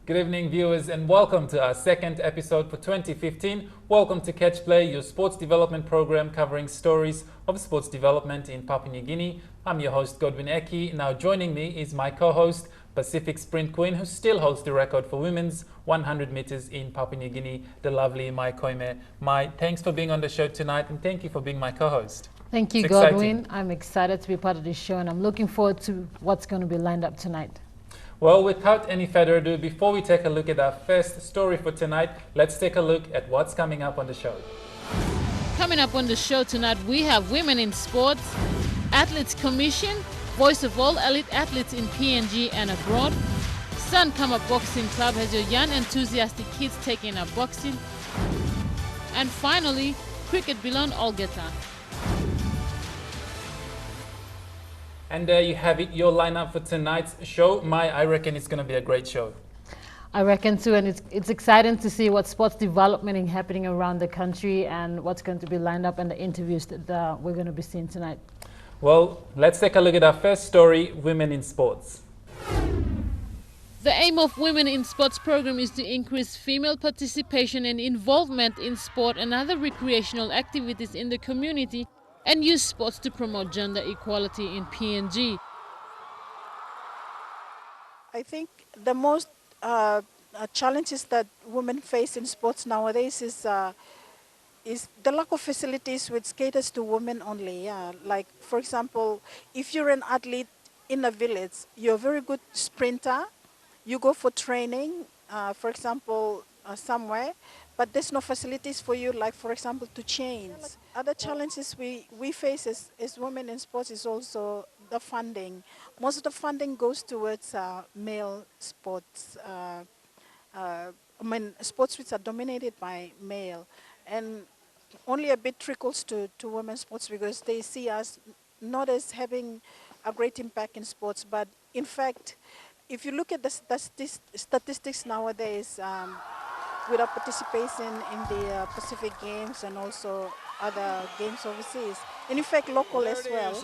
Good evening, viewers, and welcome to our second episode for 2015. Welcome to Catch Play, your sports development program covering stories of sports development in Papua New Guinea. I'm your host, Godwin Eki. Now joining me is my co-host, Pacific Sprint Queen, who still holds the record for women's 100 meters in Papua New Guinea, the lovely Mai Koime. Mai, thanks for being on the show tonight, and thank you for being my co-host. Thank you, Godwin. I'm excited to be part of this show, and I'm looking forward to what's going to be lined up tonight. Well, without any further ado, before we take a look at our first story for tonight, let's take a look at what's coming up on the show. Coming up on the show tonight, we have Women in Sports, Athletes Commission, Voice of All Elite Athletes in PNG and abroad. Sun Kamap Boxing Club has your young enthusiastic kids taking up boxing. And finally, cricket beyond Olgeta. And there you have it, your lineup for tonight's show. Mai, I reckon it's going to be a great show. I reckon too, and it's exciting to see what sports development is happening around the country and what's going to be lined up and the interviews that we're going to be seeing tonight. Well, let's take a look at our first story, Women in Sports. The aim of Women in Sports program is to increase female participation and involvement in sport and other recreational activities in the community and use sports to promote gender equality in PNG. I think the most challenges that women face in sports nowadays is the lack of facilities which caters to women only. Yeah. Like, for example, if you're an athlete in a village, you're a very good sprinter, you go for training, for example, somewhere, but there's no facilities for you, like, for example, to change. Other challenges we face as women in sports is also the funding. Most of the funding goes towards male sports. Sports which are dominated by male. And only a bit trickles to women's sports because they see us not as having a great impact in sports. But in fact, if you look at the statistics nowadays, with our participation in the Pacific Games and also other games overseas, and in fact local as well,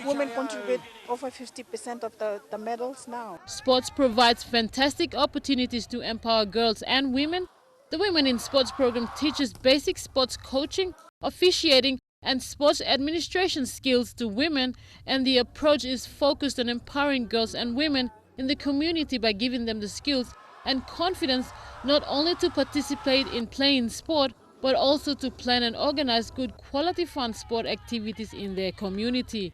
women contribute over 50% of the medals now. Sports provides fantastic opportunities to empower girls and women. The Women in Sports program teaches basic sports coaching, officiating and sports administration skills to women, and the approach is focused on empowering girls and women in the community by giving them the skills and confidence not only to participate in playing sport, but also to plan and organize good quality fun sport activities in their community.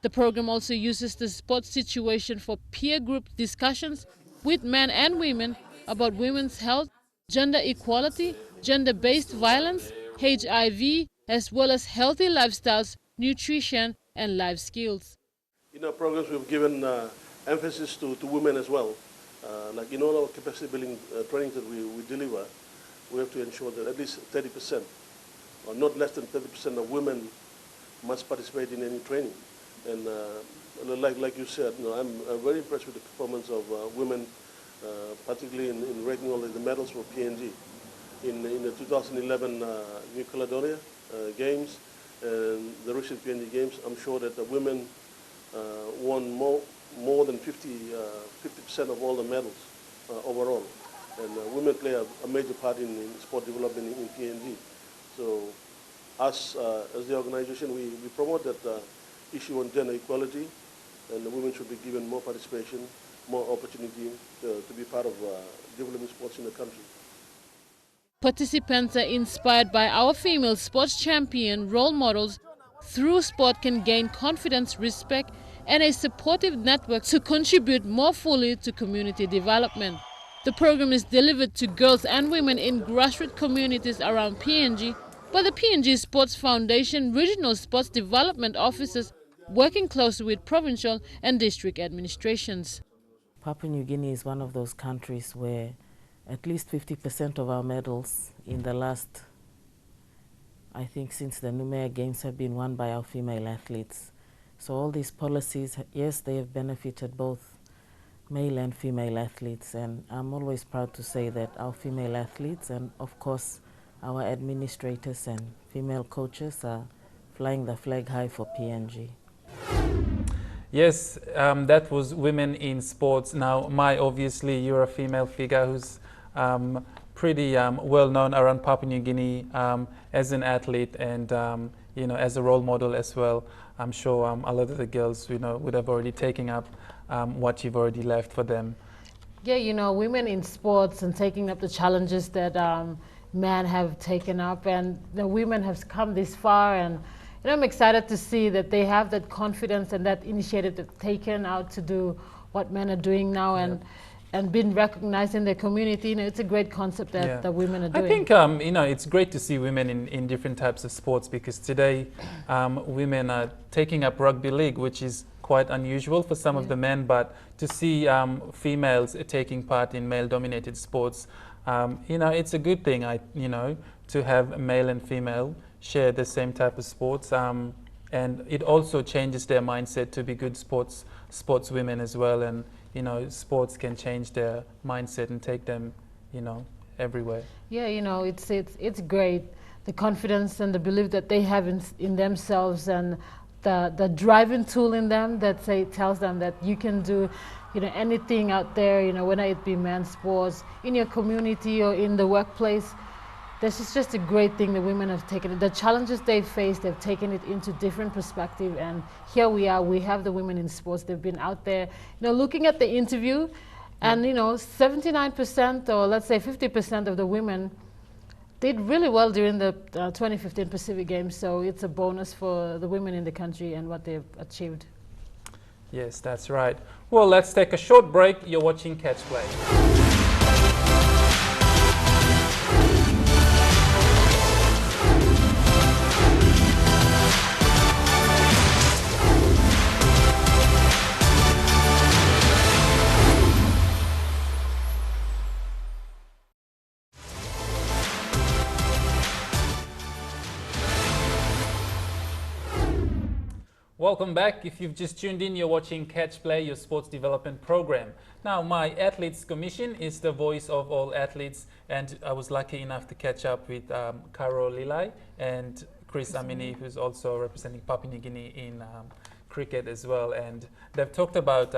The program also uses the sports situation for peer group discussions with men and women about women's health, gender equality, gender-based violence, HIV, as well as healthy lifestyles, nutrition and life skills. In our programs, we've given emphasis to women as well. Like in all our capacity building trainings that we deliver, we have to ensure that at least 30% or not less than 30% of women must participate in any training. And like you said, I'm very impressed with the performance of women, particularly in ranking all the medals for PNG. In the 2011 New Caledonia Games and the recent PNG Games, I'm sure that the women won more than 50% of all the medals overall. And women play a major part in sport development in PNG. So us, as the organization, we promote that issue on gender equality, and the women should be given more participation, more opportunity to be part of developing sports in the country. Participants are inspired by our female sports champion role models. Through sport can gain confidence, respect, and a supportive network to contribute more fully to community development. The program is delivered to girls and women in grassroots communities around PNG by the PNG Sports Foundation Regional Sports Development Officers working closely with provincial and district administrations. Papua New Guinea is one of those countries where at least 50% of our medals in the last, I think since the Numea Games, have been won by our female athletes. So all these policies, yes, they have benefited both male and female athletes, and I'm always proud to say that our female athletes and of course our administrators and female coaches are flying the flag high for PNG. Yes, that was Women in Sports. Now, obviously, you're a female figure who's pretty well known around Papua New Guinea as an athlete and as a role model as well. I'm sure a lot of the girls would have already taken up what you've already left for them. Yeah, women in sports and taking up the challenges that men have taken up, and the women have come this far, and I'm excited to see that they have that confidence and that initiative they've taken out to do what men are doing now, and been recognized in their community. It's a great concept that the women are doing. I think it's great to see women in different types of sports, because today women are taking up rugby league, which is quite unusual for some of the men, but to see females taking part in male-dominated sports, it's a good thing. To have male and female share the same type of sports, and it also changes their mindset to be good sports women as well. And sports can change their mindset and take them, everywhere. Yeah, it's great, the confidence and the belief that they have in themselves, and the driving tool in them that tells them that you can do anything out there, whether it be men's sports, in your community or in the workplace. This is just a great thing the women have taken it. The challenges they face, they've taken it into different perspective, and here we are. We have the women in sports. They've been out there, looking at the interview, and 79%, or let's say 50% of the women did really well during the 2015 Pacific Games. So it's a bonus for the women in the country and what they've achieved. Yes, that's right. Well, let's take a short break. You're watching Catch Play. Welcome back. If you've just tuned in, you're watching Catch Play, your sports development program. Now, my Athletes Commission is the voice of all athletes, and I was lucky enough to catch up with Karo Lilai and Chris Amini, who's also representing Papua New Guinea in cricket as well. And they've talked about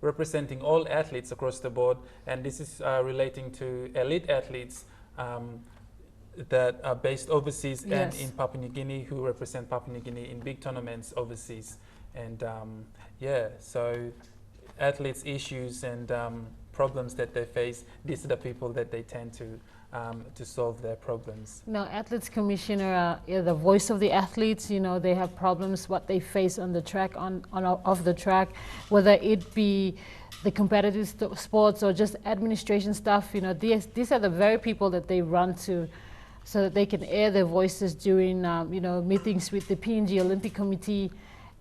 representing all athletes across the board, and this is relating to elite athletes that are based overseas and in Papua New Guinea, who represent Papua New Guinea in big tournaments overseas. And so athletes' issues and problems that they face, these are the people that they tend to solve their problems. Athletes Commissioner are the voice of the athletes. They have problems, what they face on the track, off the track, whether it be the competitive sports or just administration stuff. These are the very people that they run to, so that they can air their voices during meetings with the PNG Olympic Committee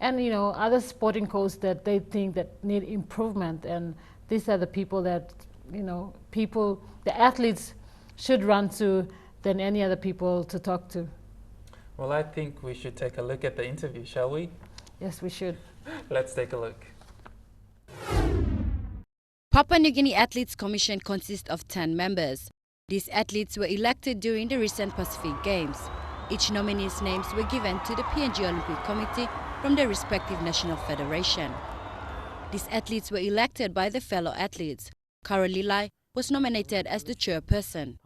and other sporting codes that they think that need improvement. And these are the people that the athletes should run to than any other people to talk to. Well, I think we should take a look at the interview, shall we? Yes, we should. Let's take a look. Papua New Guinea Athletes Commission consists of 10 members. These athletes were elected during the recent Pacific Games. Each nominee's names were given to the PNG Olympic Committee from their respective national federation. These athletes were elected by the fellow athletes. Karo Lilai was nominated as the chairperson.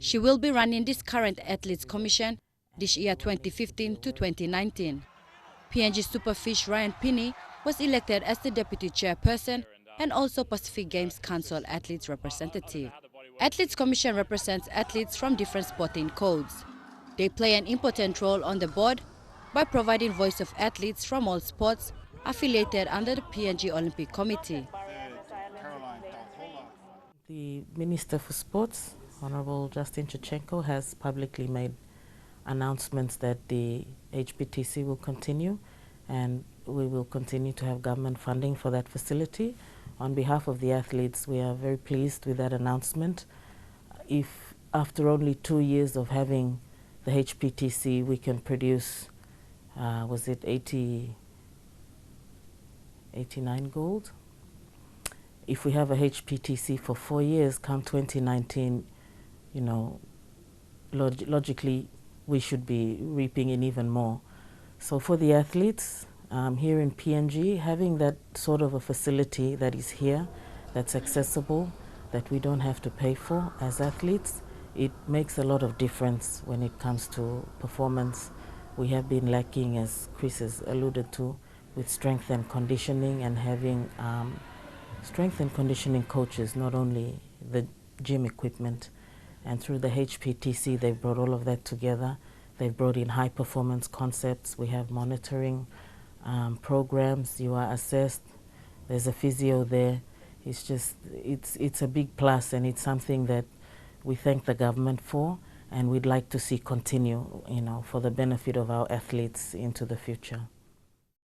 She will be running this current Athletes Commission this year 2015 to 2019. PNG Superfish Ryan Pinney was elected as the deputy chairperson and also Pacific Games Council Athletes representative. Athletes Commission represents athletes from different sporting codes. They play an important role on the board by providing voice of athletes from all sports affiliated under the PNG Olympic Committee. The Minister for Sports, Honorable Justin Chechenko, has publicly made announcements that the HPTC will continue, and we will continue to have government funding for that facility. On behalf of the athletes, we are very pleased with that announcement. If after only 2 years of having the HPTC, we can produce, was it 89 gold? If we have a HPTC for 4 years, come 2019, logically, we should be reaping in even more. So for the athletes, here in PNG, having that sort of a facility that is here, that's accessible, that we don't have to pay for as athletes, it makes a lot of difference when it comes to performance. We have been lacking, as Chris has alluded to, with strength and conditioning, and having strength and conditioning coaches, not only the gym equipment. And through the HPTC, they've brought all of that together. They've brought in high performance concepts. We have monitoring programs. You are assessed. There's a physio there. It's a big plus, and it's something that we thank the government for, and we'd like to see continue, for the benefit of our athletes into the future.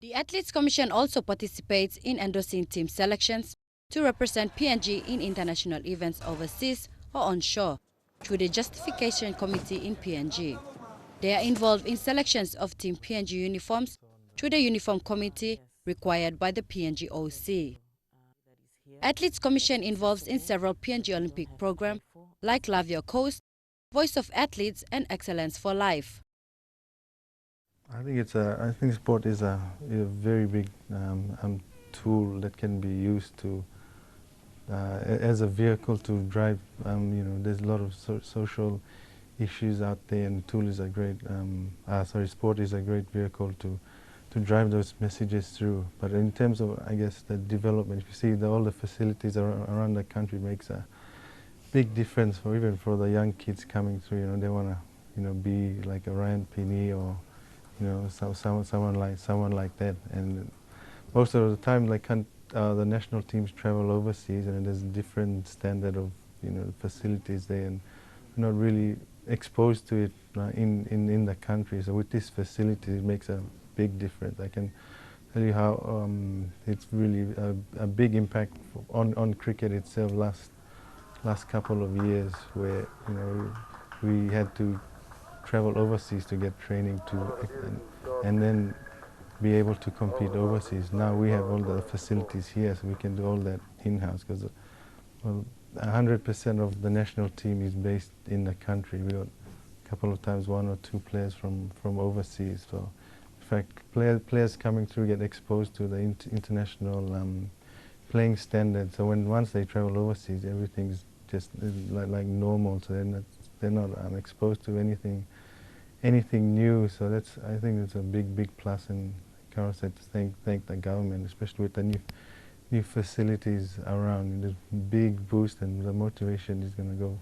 The Athletes Commission also participates in endorsing team selections to represent PNG in international events overseas or onshore through the Justification Committee in PNG. They are involved in selections of Team PNG uniforms through the Uniform Committee required by the PNG OC. Athletes Commission involves in several PNG Olympic programs like Love Your Coast, Voice of Athletes and Excellence for Life. I think sport is a very big tool that can be used to as a vehicle to drive. There's a lot of social issues out there, and tool is a great. Sport is a great vehicle to drive those messages through. But in terms of, I guess, the development, if you see all the facilities around the country, makes a big difference even for the young kids coming through. They want to be like a Ryan Penny or someone like that. And most of the time, the national teams travel overseas, and there's a different standard of facilities there, and we're not really exposed to it in the country. So with this facility, it makes a big difference. I can tell you how it's really a big impact on cricket itself. Last couple of years, where we had to travel overseas to get training and then be able to compete overseas. Now we have all the facilities here, so we can do all that in-house, because 100% of the national team is based in the country. We got a couple of times 1 or 2 players from overseas. So in fact, players coming through get exposed to the international playing standards. So once they travel overseas, everything's just like normal. So they're not exposed to anything new. So I think it's a big plus. And Carol said to thank the government, especially with the new facilities around. There's a big boost, and the motivation is going to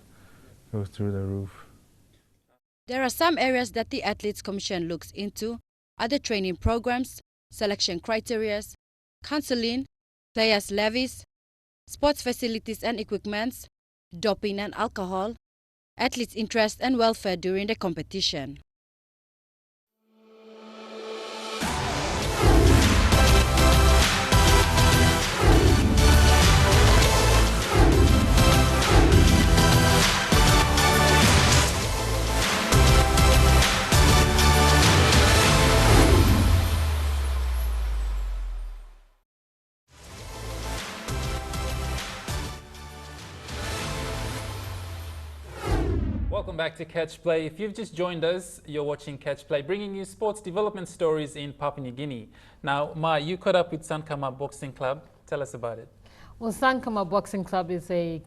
go through the roof. There are some areas that the Athletes Commission looks into: other training programs, selection criteria, counseling, players' levies, sports facilities and equipments, doping and alcohol, athletes' interest and welfare during the competition. Welcome back to Catch Play. If you've just joined us, you're watching Catch Play, bringing you sports development stories in Papua New Guinea. Now, Ma, you caught up with Sun Kamap Boxing Club. Tell us about it. Well, Sun Kamap Boxing Club is a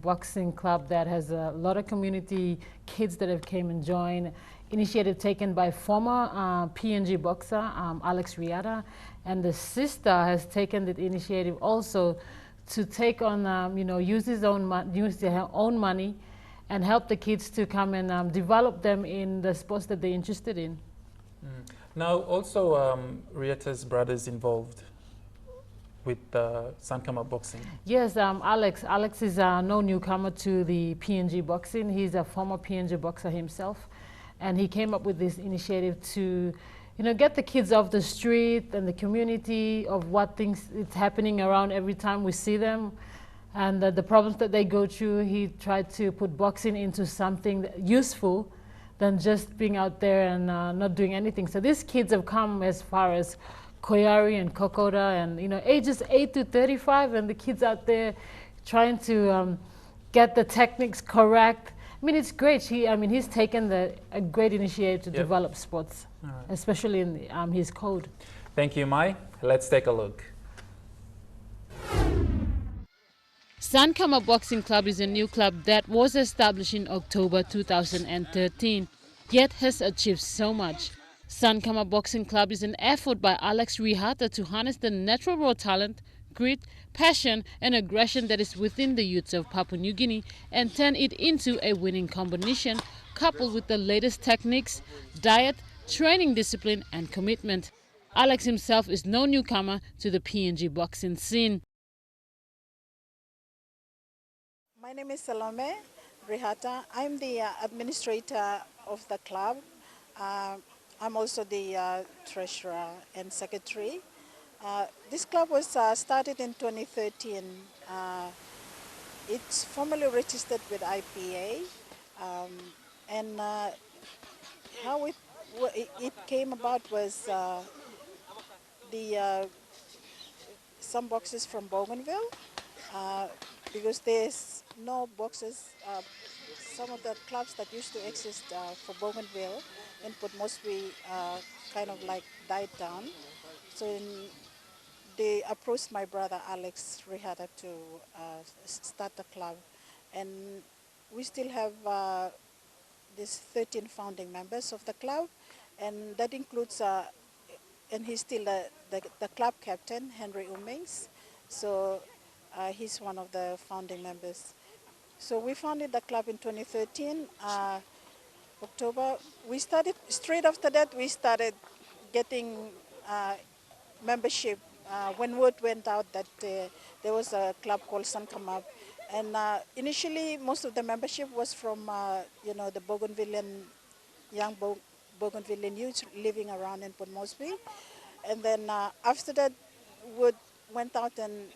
boxing club that has a lot of community kids that have came and joined. Initiative taken by former PNG boxer Alex Riata, and the sister has taken the initiative also to take on, use their own money and help the kids to come and develop them in the sports that they're interested in. Now, also Riata's brothers involved with Sun Kamap Boxing. Yes, Alex is no newcomer to the PNG boxing. He's a former PNG boxer himself, and he came up with this initiative to, get the kids off the street and the community of what things is happening around every time we see them. And the problems that they go through. He tried to put boxing into something useful than just being out there and not doing anything. So these kids have come as far as Koyari and Kokoda and, ages 8 to 35, and the kids out there trying to get the techniques correct. I mean, it's great. He's taken a great initiative to develop sports, especially in his code. Thank you, Mai. Let's take a look. Sun Kamap Boxing Club is a new club that was established in October 2013, yet has achieved so much. Sun Kamap Boxing Club is an effort by Alex Rihata to harness the natural raw talent, grit, passion and aggression that is within the youths of Papua New Guinea and turn it into a winning combination coupled with the latest techniques, diet, training discipline and commitment. Alex himself is no newcomer to the PNG boxing scene. My name is Salome Rihata. I'm the administrator of the club. I'm also the treasurer and secretary. This club was started in 2013. It's formally registered with IPA, and how it came about was some boxes from Bougainville, because there's no boxes. Some of the clubs that used to exist for Bougainville and Port Moresby kind of like died down. So they approached my brother Alex Rihata to start the club, and we still have these 13 founding members of the club, and that includes, and he's still the club captain, Henry Umings. So he's one of the founding members. So we founded the club in 2013, October. We started, straight after that, we started getting membership. When word went out that there was a club called Sun Kamap, and initially most of the membership was from the Bougainvillean, young Bougainvillean youth living around in Port Moresby, and then after that word went out, and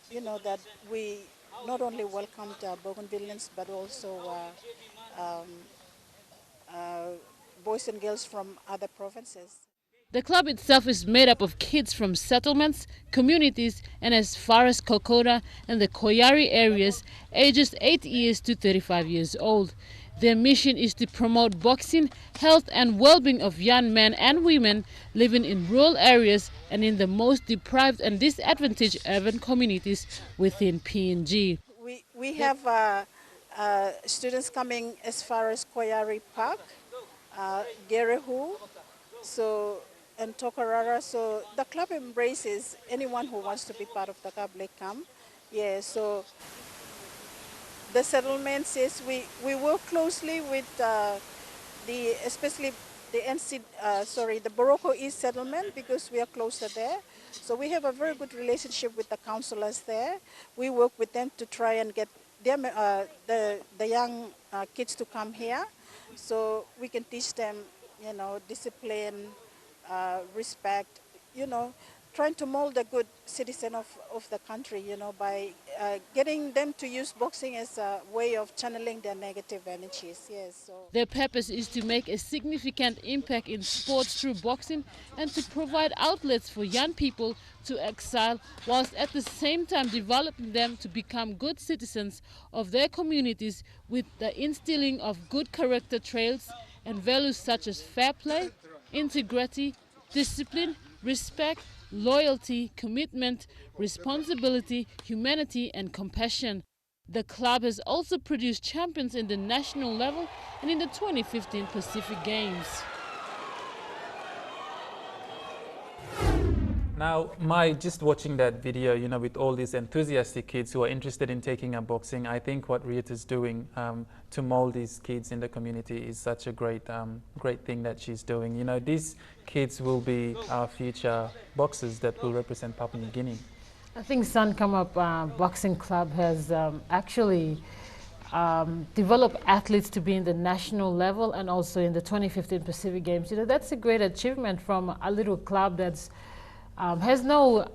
that we not only welcomed Bougainvilleans but also boys and girls from other provinces. The club itself is made up of kids from settlements, communities and as far as Kokoda and the Koyari areas, ages 8 years to 35 years old. Their mission is to promote boxing, health and well-being of young men and women living in rural areas and in the most deprived and disadvantaged urban communities within PNG. We have students coming as far as Koyari Park, Gerehu, and Tokarara. So the club embraces anyone who wants to be part of the club. They come. Yeah, so the settlements is we work closely with especially the the Boroko East settlement, because we are closer there. So we have a very good relationship with the councillors there. We work with them to try and get them, the young kids to come here, so we can teach them, discipline, respect, trying to mold a good citizen of the country, by getting them to use boxing as a way of channeling their negative energies. Yes. So their purpose is to make a significant impact in sports through boxing and to provide outlets for young people to excel, whilst at the same time developing them to become good citizens of their communities with the instilling of good character traits and values such as fair play, integrity, discipline, respect, loyalty, commitment, responsibility, humanity and compassion. The club has also produced champions in the national level and in the 2015 Pacific Games. Now, Mai, just watching that video, with all these enthusiastic kids who are interested in taking up boxing, I think what Rita's doing to mold these kids in the community is such a great thing that she's doing. These kids will be our future boxers that will represent Papua New Guinea. I think Sun Kamap Boxing Club has actually developed athletes to be in the national level and also in the 2015 Pacific Games. That's a great achievement from a little club that's has no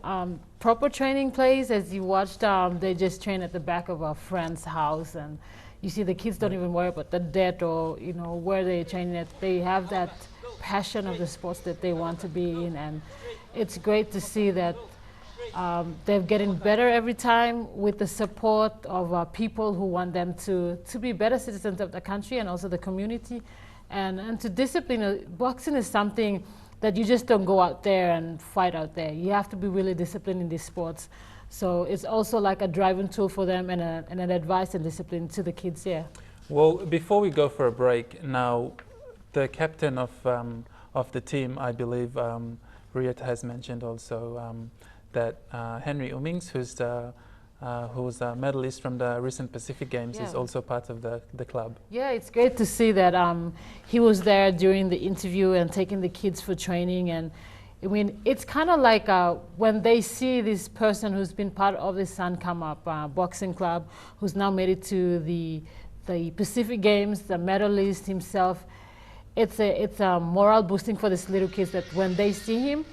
proper training place. As you watched, they just train at the back of a friend's house, and you see the kids don't even worry about the debt or where they're training at. They have that passion of the sports that they want to be in, and it's great to see that they're getting better every time with the support of people who want them to be better citizens of the country and also the community, and to discipline. Boxing is something that you just don't go out there and fight out there. You have to be really disciplined in these sports. So it's also like a driving tool for them and an advice and discipline to the kids, yeah. Well, before we go for a break, now the captain of the team, I believe, Riet has mentioned also that Henry Umings, who's a medalist from the recent Pacific Games, is also part of the club. Yeah, it's great to see that he was there during the interview and taking the kids for training. And I mean, it's kind of like when they see this person who's been part of the Sun Kamap Boxing Club, who's now made it to the Pacific Games, the medalist himself. It's a moral boosting for these little kids that when they see him,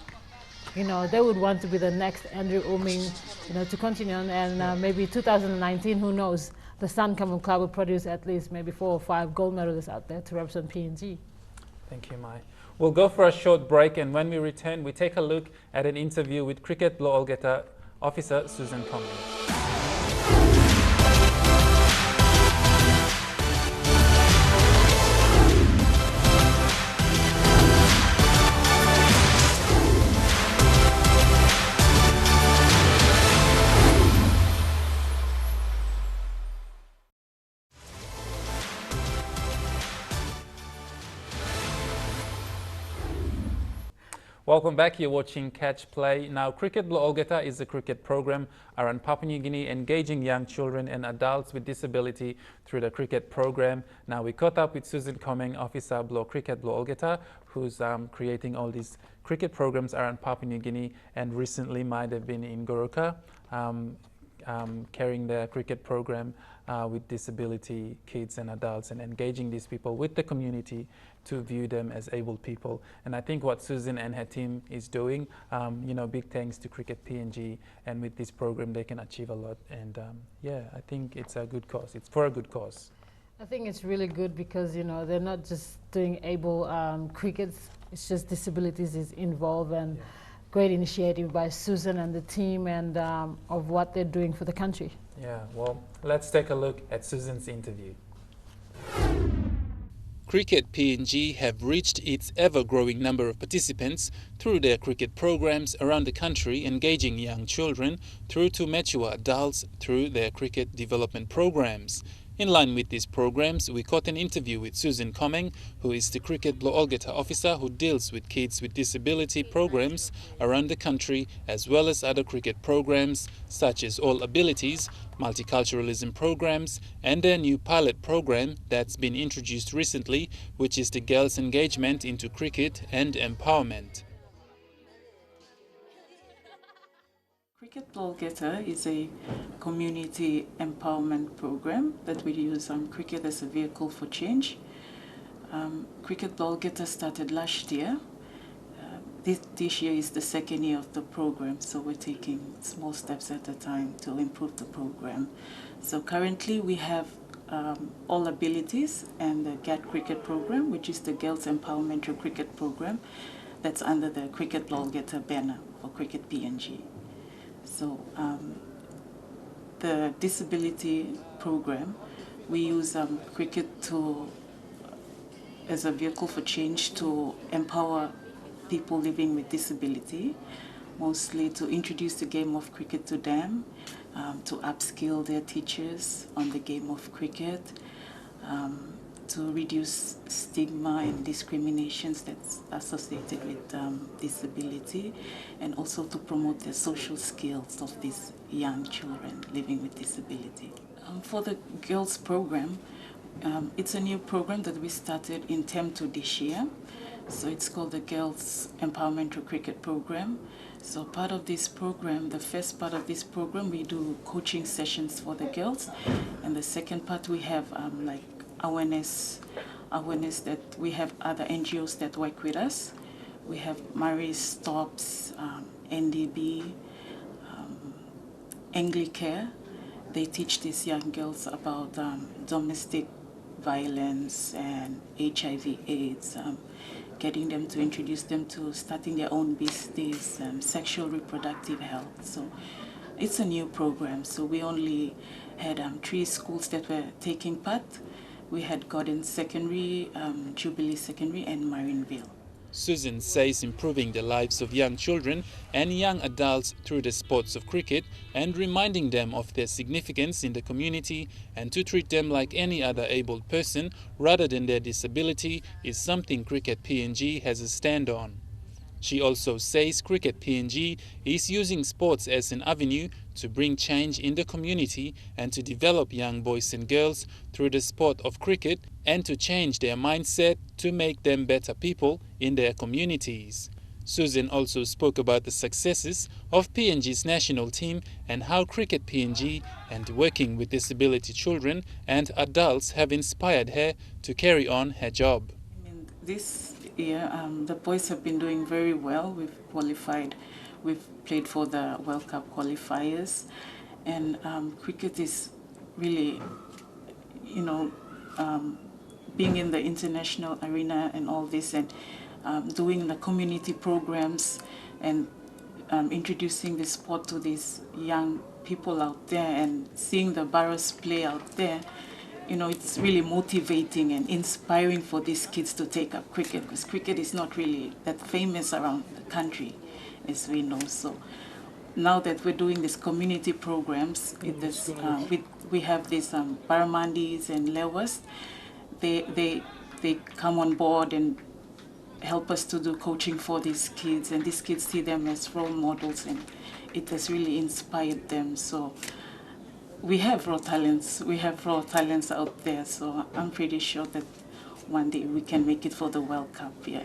you know, they would want to be the next Andrew Uming, you know, to continue on. And maybe 2019, who knows, the Sun Kamap Club will produce at least maybe 4 or 5 gold medalists out there to represent PNG. Thank you, Mai. We'll go for a short break, and when we return, we take a look at an interview with Cricket Law Olgeta officer Susan Kamap. Welcome back. You're watching Catch Play. Now, Cricket Law Olgeta is a cricket program around Papua New Guinea, engaging young children and adults with disability through the cricket program. Now, we caught up with Susan Kamap, officer Blow Cricket Law Olgeta, who's creating all these cricket programs around Papua New Guinea, and recently might have been in Goroka, carrying the cricket program with disability kids and adults, and engaging these people with the community to view them as able people. And I think what Susan and her team is doing, you know, big thanks to Cricket PNG, and with this program they can achieve a lot. And yeah, I think it's a good cause. It's for a good cause. I think it's really good because, you know, they're not just doing able crickets, it's just disabilities is involved, and great initiative by Susan and the team, and of what they're doing for the country. Yeah, well, let's take a look at Susan's interview. Cricket PNG have reached its ever-growing number of participants through their cricket programs around the country, engaging young children through to mature adults through their cricket development programs. In line with these programs, we caught an interview with Susan Kamap, who is the Cricket Law Olgeta officer who deals with kids with disability programs around the country, as well as other cricket programs such as All Abilities, multiculturalism programs, and their new pilot program that's been introduced recently, which is the Girls' Engagement into Cricket and Empowerment. Cricket Law Olgeta is a community empowerment program that we use cricket as a vehicle for change. Cricket Law Olgeta started last year. This year is the second year of the program, so we're taking small steps at a time to improve the program. So currently we have All Abilities and the GAT Cricket program, which is the Girls Empowerment Through Cricket program that's under the Cricket Law Olgeta banner for Cricket PNG. So the disability program, we use cricket as a vehicle for change to empower people living with disability, mostly to introduce the game of cricket to them, to upskill their teachers on the game of cricket, to reduce stigma and discriminations that's associated with disability, and also to promote the social skills of these young children living with disability. For the girls program, it's a new program that we started in term 2 this year. So it's called the Girls Empowerment Through Cricket program. So part of this program, the first part of this program, we do coaching sessions for the girls, and the second part we have like awareness that we have other NGOs that work with us. We have Marie Stops, NDB, Anglicare. They teach these young girls about domestic violence and HIV/AIDS, getting them to introduce them to starting their own business, sexual reproductive health. So it's a new program. So we only had 3 schools that were taking part. We had Gordon Secondary, Jubilee Secondary, and Marineville. Susan says improving the lives of young children and young adults through the sports of cricket and reminding them of their significance in the community and to treat them like any other able person rather than their disability is something Cricket PNG has a stand on. She also says Cricket PNG is using sports as an avenue to bring change in the community and to develop young boys and girls through the sport of cricket and to change their mindset to make them better people in their communities. Susan also spoke about the successes of PNG's national team and how Cricket PNG and working with disability children and adults have inspired her to carry on her job. This year, the boys have been doing very well. We've qualified. We've played for the World Cup qualifiers, and cricket is really, being in the international arena and all this, and doing the community programs and introducing the sport to these young people out there and seeing the Barras play out there. It's really motivating and inspiring for these kids to take up cricket, because cricket is not really that famous around the country, as we know. So now that we're doing these community programs, we have these Baramandis and Lewas. They come on board and help us to do coaching for these kids, and these kids see them as role models, and it has really inspired them. So we have raw talents. We have raw talents out there. So I'm pretty sure that one day we can make it for the World Cup. Yeah.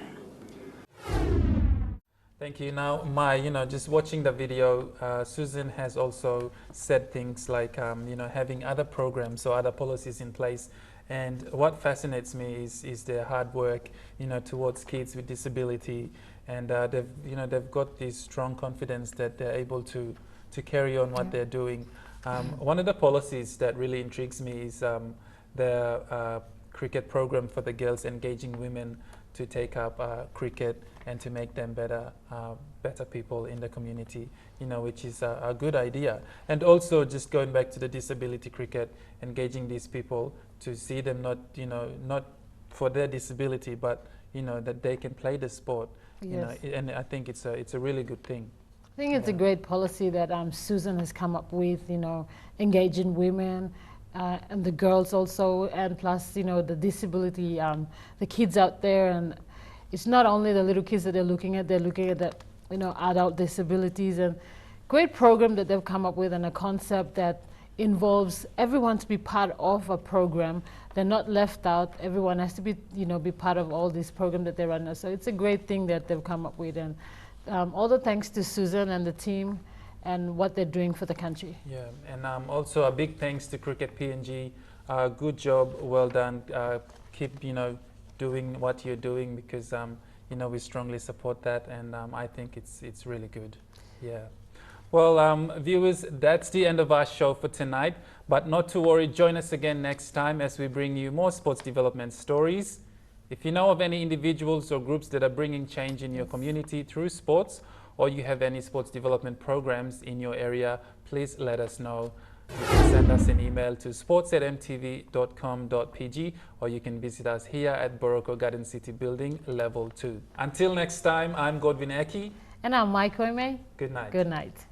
Thank you. Now, just watching the video, Susan has also said things like, having other programs or other policies in place. And what fascinates me is their hard work, towards kids with disability, and they've got this strong confidence that they're able to carry on what they're doing. One of the policies that really intrigues me is the cricket program for the girls, engaging women to take up cricket and to make them better people in the community, which is a good idea. And also just going back to the disability cricket, engaging these people to see them not for their disability, but that they can play the sport. Yes. And I think it's a really good thing. I think it's a great policy that Susan has come up with, engaging women and the girls also, and plus, the disability, the kids out there. And it's not only the little kids that they're looking at the, adult disabilities. And great program that they've come up with, and a concept that involves everyone to be part of a program. They're not left out. Everyone has to be, be part of all this program that they run. So it's a great thing that they've come up with. And all the thanks to Susan and the team and what they're doing for the country. Yeah, and also a big thanks to Cricket PNG. Good job, well done. Keep, doing what you're doing, because, we strongly support that, and I think it's really good. Yeah. Well, viewers, that's the end of our show for tonight, but not to worry, join us again next time as we bring you more sports development stories. If you know of any individuals or groups that are bringing change in your community through sports, or you have any sports development programs in your area, please let us know. You can send us an email to sports@emtv.com.pg, or you can visit us here at Boroko Garden City Building, Level 2. Until next time, I'm Godwin Eki. And I'm Mike Oime. Good night. Good night.